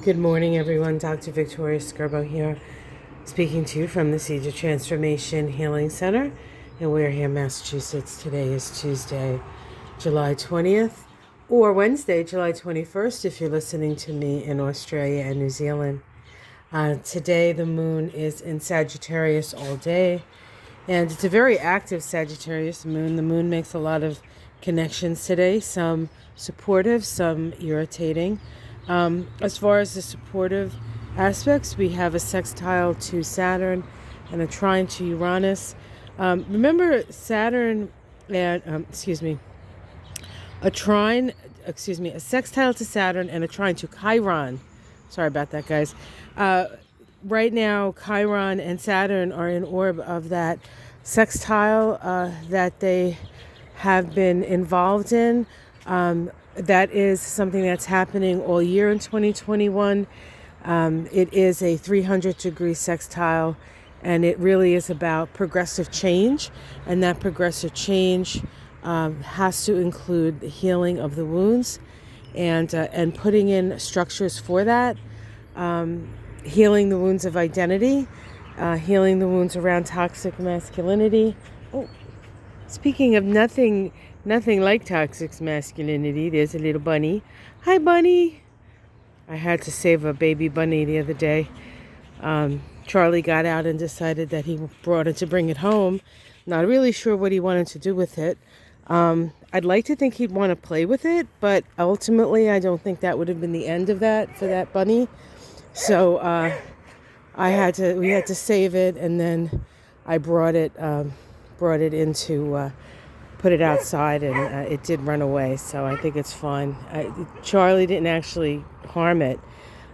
Good morning, everyone. Dr. Victoria Skirbo here, speaking to you from the Seeds of Transformation Healing Center in Wareham, Massachusetts. Today is Tuesday, July 20th, or Wednesday, July 21st, if you're listening to me in Australia and New Zealand. Today, the moon is in Sagittarius all day, and it's a very active Sagittarius moon. The moon makes a lot of connections today, some supportive, some irritating. As far as the supportive aspects, we have a sextile to Saturn and a trine to Uranus. Remember Saturn and, a sextile to Saturn and a trine to Chiron. Sorry about that, guys. Right now, Chiron and Saturn are in orb of that sextile that they have been involved in. That is something that's happening all year in 2021. It is a 300-degree sextile, and it really is about progressive change. And that progressive change has to include the healing of the wounds and putting in structures for that. Healing the wounds of identity, healing the wounds around toxic masculinity. Oh, speaking of nothing like toxic masculinity, there's a little bunny. Hi, bunny. I had to save a baby bunny the other day. Charlie got out and decided that he brought it to bring it home. Not really sure what he wanted to do with it. I'd like to think he'd want to play with it, but ultimately I don't think that would have been the end of that for that bunny. So we had to save it, and then I brought it into put it outside, and it did run away, so I think it's fine. Charlie didn't actually harm it.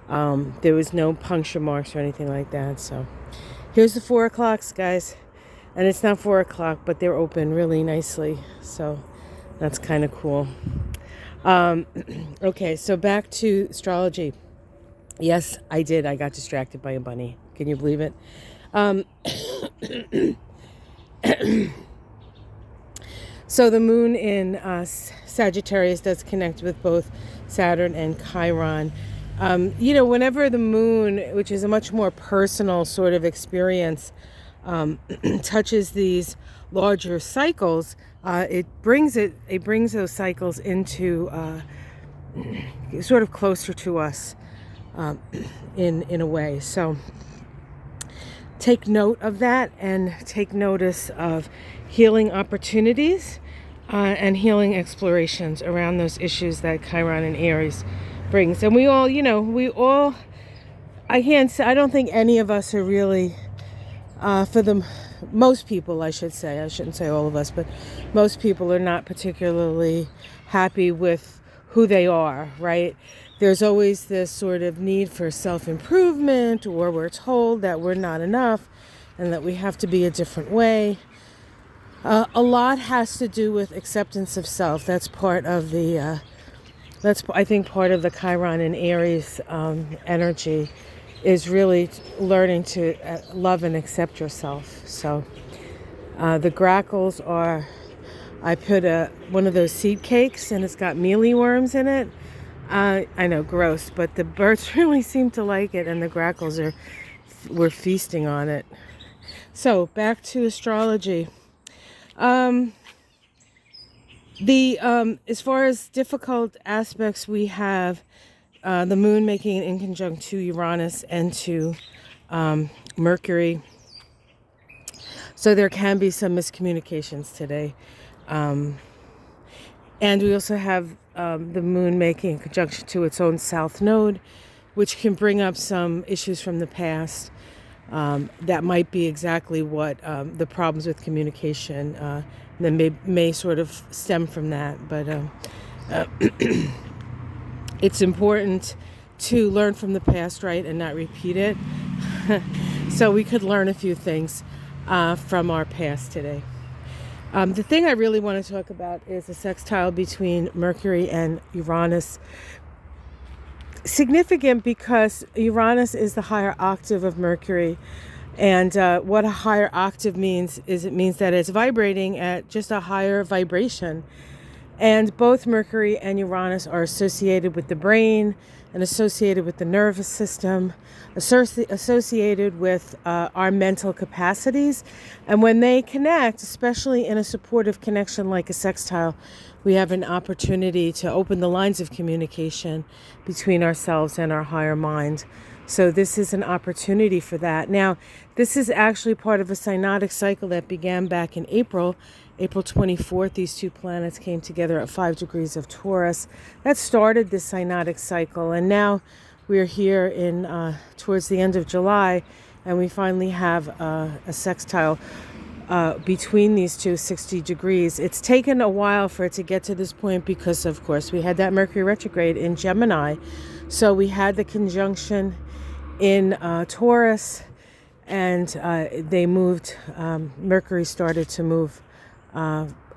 There was no puncture marks or anything like that. So here's the 4 o'clocks, guys, and it's not 4 o'clock, but they're open really nicely, so that's kind of cool. Okay, so back to astrology. Yes, I did. I got distracted by a bunny. Can you believe it? So the moon in Sagittarius does connect with both Saturn and Chiron. Whenever the moon, which is a much more personal sort of experience, touches these larger cycles, it brings those cycles into sort of closer to us in a way. So take note of that and take notice of healing opportunities and healing explorations around those issues that Chiron and Aries brings. And we all, I don't think any of us are really, most people, I shouldn't say all of us, but most people are not particularly happy with who they are, right? There's always this sort of need for self-improvement, or we're told that we're not enough and that we have to be a different way. A lot has to do with acceptance of self. That's part of the, I think part of the Chiron and Aries energy is really learning to love and accept yourself. So the grackles are, I put one of those seed cakes, and it's got mealyworms in it. I know, gross, but the birds really seem to like it, and the grackles were feasting on it. So back to astrology. As far as difficult aspects, we have the moon making an inconjunct to Uranus and to Mercury. So there can be some miscommunications today. And we also have the moon making a conjunction to its own south node, which can bring up some issues from the past. That might be exactly what the problems with communication that may sort of stem from that. But it's important to learn from the past, right, and not repeat it. So we could learn a few things from our past today. The thing I really want to talk about is the sextile between Mercury and Uranus. Significant because Uranus is the higher octave of Mercury, and what a higher octave means is it means that it's vibrating at just a higher vibration. And both Mercury and Uranus are associated with the brain and associated with the nervous system, associated with our mental capacities. And when they connect, especially in a supportive connection like a sextile, we have an opportunity to open the lines of communication between ourselves and our higher mind. So this is an opportunity for that. Now, this is actually part of a synodic cycle that began back in April 24th. These two planets came together at 5 degrees of Taurus. That started this synodic cycle, and now we're here in towards the end of July, and we finally have a sextile between these two, 60 degrees. It's taken a while for it to get to this point because, of course, we had that Mercury retrograde in Gemini. So we had the conjunction in Taurus, and they moved, Mercury started to move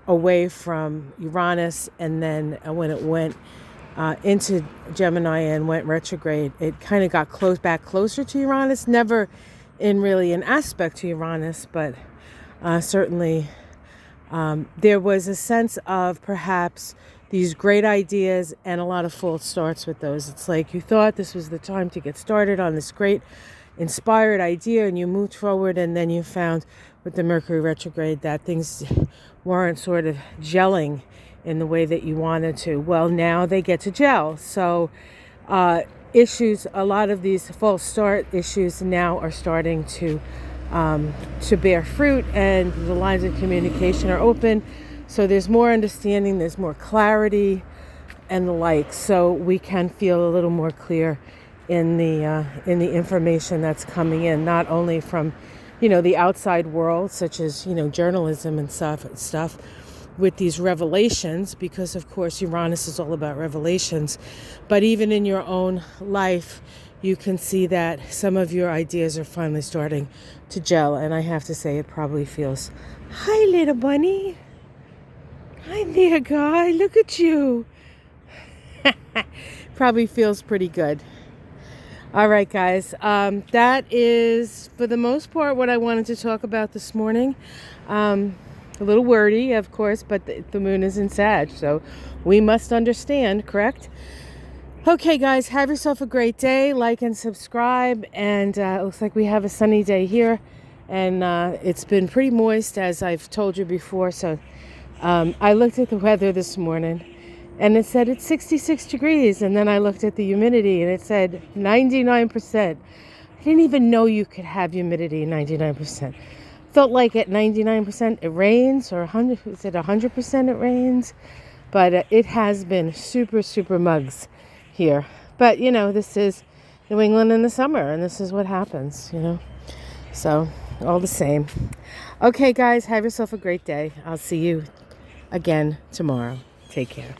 away from Uranus, and then when it went into Gemini and went retrograde, it kind of got back closer to Uranus, never in really an aspect to Uranus, but certainly there was a sense of perhaps these great ideas and a lot of false starts with those. It's like you thought this was the time to get started on this great inspired idea, and you moved forward, and then you found with the Mercury retrograde that things weren't sort of gelling in the way that you wanted to. Well, now they get to gel. So issues, a lot of these false start issues now are starting to bear fruit, and the lines of communication are open. So there's more understanding, there's more clarity and the like. So we can feel a little more clear in the information that's coming in, not only from, the outside world, such as, journalism and stuff with these revelations, because of course Uranus is all about revelations, but even in your own life, you can see that some of your ideas are finally starting to gel. And I have to say, it probably feels, hi little bunny. Hi there, guy. Look at you. Probably feels pretty good. All right, guys. That is, for the most part, what I wanted to talk about this morning. A little wordy, of course, but the moon is in Sag, so we must understand, correct? Okay, guys, have yourself a great day. Like and subscribe. And it looks like we have a sunny day here. And it's been pretty moist, as I've told you before, so I looked at the weather this morning, and it said it's 66 degrees, and then I looked at the humidity, and it said 99%. I didn't even know you could have humidity 99%. Felt like at 99% it rains, or 100, is it 100% it rains? But it has been super, super mugs here. But, this is New England in the summer, and this is what happens, So, all the same. Okay, guys, have yourself a great day. I'll see you again tomorrow. Take care.